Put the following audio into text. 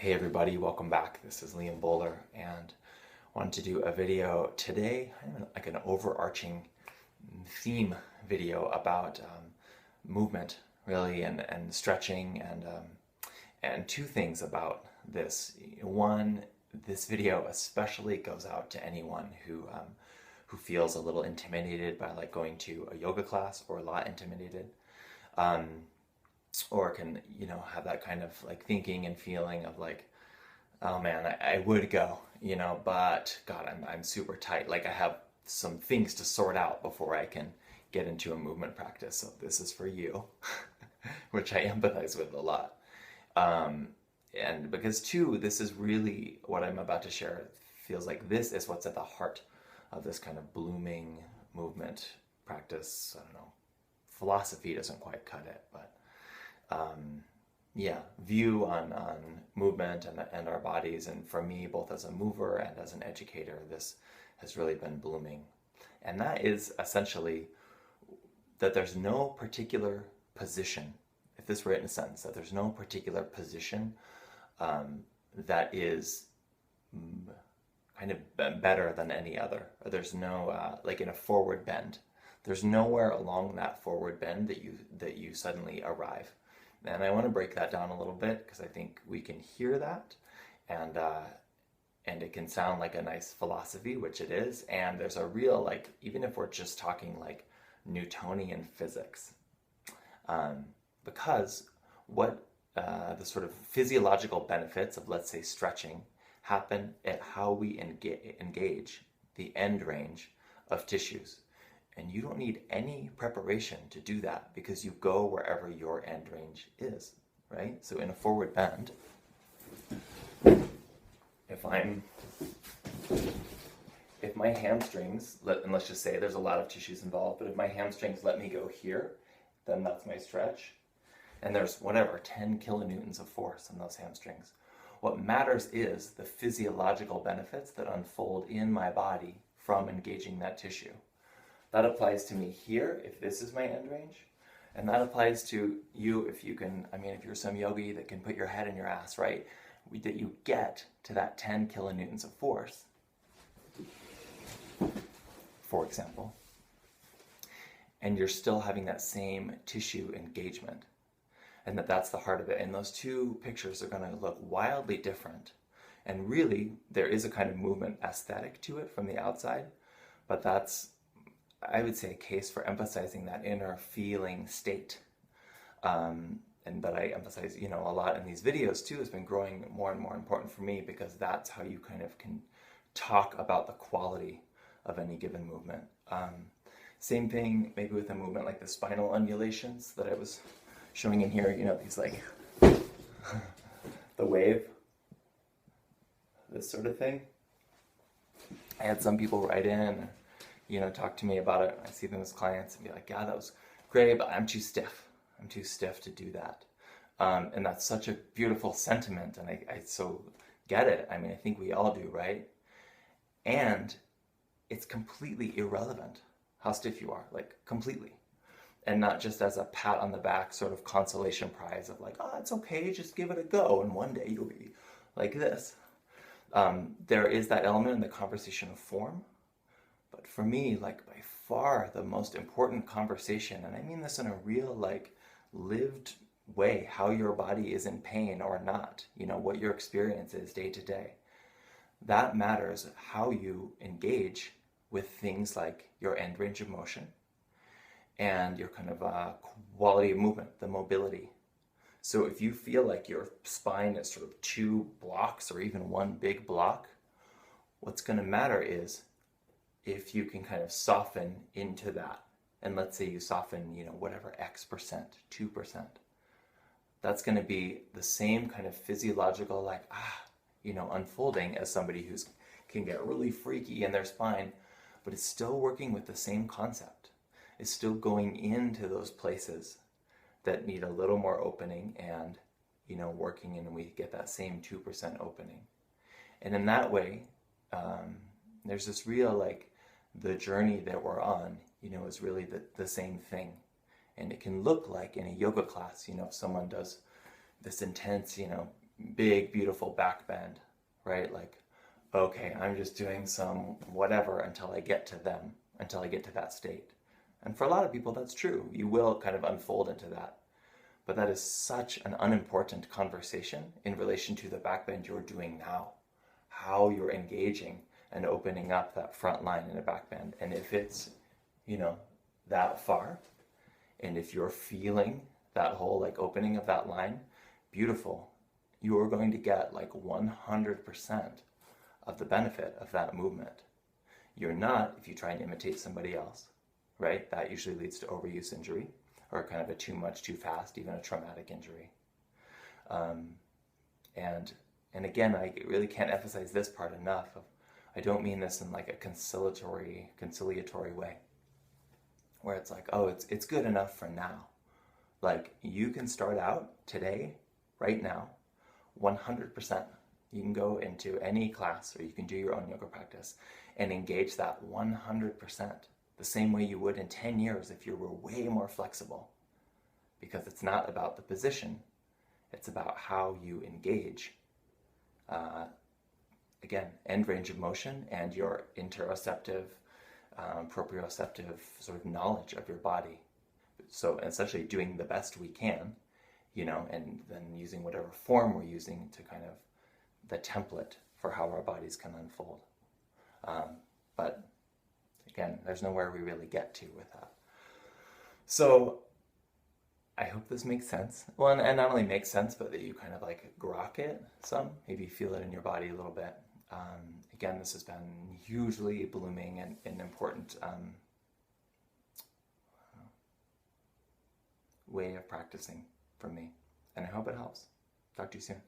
Hey everybody, welcome back. This is Liam Bowler and wanted to do a video today, kind of like an overarching theme video about movement really and stretching and two things about this. One, this video especially goes out to anyone who feels a little intimidated by like going to a yoga class or a lot intimidated. Um, or can have that kind of like thinking and feeling of like, oh man, I would go, but God, I'm super tight, like I have some things to sort out before I can get into a movement practice. So this is for you. Which I empathize with a lot. um, and because too, this is really what I'm about to share, feels like this is what's at the heart of this kind of blooming movement practice. I don't know, philosophy doesn't quite cut it, but yeah, view on movement and our bodies. And for me, both as a mover and as an educator, this has really been blooming. And that is essentially that there's no particular position, if this were in a sentence, that there's no particular position that is kind of better than any other. Or there's no, like in a forward bend, there's nowhere along that forward bend that you suddenly arrive. And I want to break that down a little bit because I think we can hear that, and it can sound like a nice philosophy, which it is. And there's a real, like, even if we're just talking like Newtonian physics, because what the sort of physiological benefits of, let's say, stretching happen at how we engage the end range of tissues. And you don't need any preparation to do that because you go wherever your end range is, right? So in a forward bend, if my hamstrings, and let's just say there's a lot of tissues involved, but if my hamstrings let me go here, then that's my stretch. And there's whatever, 10 kilonewtons of force in those hamstrings. What matters is the physiological benefits that unfold in my body from engaging that tissue. That applies to me here, if this is my end range. And that applies to you if you can, if you're some yogi that can put your head in your ass, right? That you get to that 10 kilonewtons of force, for example, and you're still having that same tissue engagement. And that's the heart of it. And those two pictures are going to look wildly different. And really, there is a kind of movement aesthetic to it from the outside, but that's, I would say, a case for emphasizing that inner feeling state. And that I emphasize, a lot in these videos too, has been growing more and more important for me because that's how you kind of can talk about the quality of any given movement. Same thing maybe with a movement like the spinal undulations that I was showing in here, these like the wave, this sort of thing. I had some people write in, talk to me about it. I see them as clients and be like, yeah, that was great, but I'm too stiff. I'm too stiff to do that. And that's such a beautiful sentiment, and I so get it. I think we all do, right? And it's completely irrelevant how stiff you are, like completely. And not just as a pat on the back sort of consolation prize of like, oh, it's okay, just give it a go, and one day you'll be like this. There is that element in the conversation of form. But for me, like by far the most important conversation, and I mean this in a real like lived way, how your body is in pain or not, what your experience is day to day. That matters how you engage with things like your end range of motion and your kind of quality of movement, the mobility. So if you feel like your spine is sort of two blocks or even one big block, what's going to matter is if you can kind of soften into that. And let's say you soften, whatever X%, 2%. That's going to be the same kind of physiological, like, unfolding as somebody who can get really freaky in their spine, but it's still working with the same concept. It's still going into those places that need a little more opening and, working, and we get that same 2% opening. And in that way, there's this real, like, the journey that we're on, is really the same thing. And it can look like in a yoga class, if someone does this intense, big, beautiful back bend, right? Like, okay, I'm just doing some whatever until I get to them, until I get to that state. And for a lot of people, that's true. You will kind of unfold into that. But that is such an unimportant conversation in relation to the back bend you're doing now, how you're engaging and opening up that front line in a back bend. And if it's, that far, and if you're feeling that whole like opening of that line, beautiful. You are going to get like 100% of the benefit of that movement. You're not if you try and imitate somebody else, right? That usually leads to overuse injury or kind of a too much, too fast, even a traumatic injury. And again, I really can't emphasize this part enough. I don't mean this in like a conciliatory way, where it's like, oh, it's good enough for now. Like, you can start out today, right now, 100%. You can go into any class or you can do your own yoga practice and engage that 100%, the same way you would in 10 years if you were way more flexible. Because it's not about the position, it's about how you engage. Again, end range of motion and your interoceptive, proprioceptive sort of knowledge of your body. So essentially doing the best we can, and then using whatever form we're using to kind of the template for how our bodies can unfold. But again, there's nowhere we really get to with that. So I hope this makes sense. Well, and not only makes sense, but that you kind of like grok it some, maybe feel it in your body a little bit. Again, this has been hugely blooming and important way of practicing for me. And I hope it helps. Talk to you soon.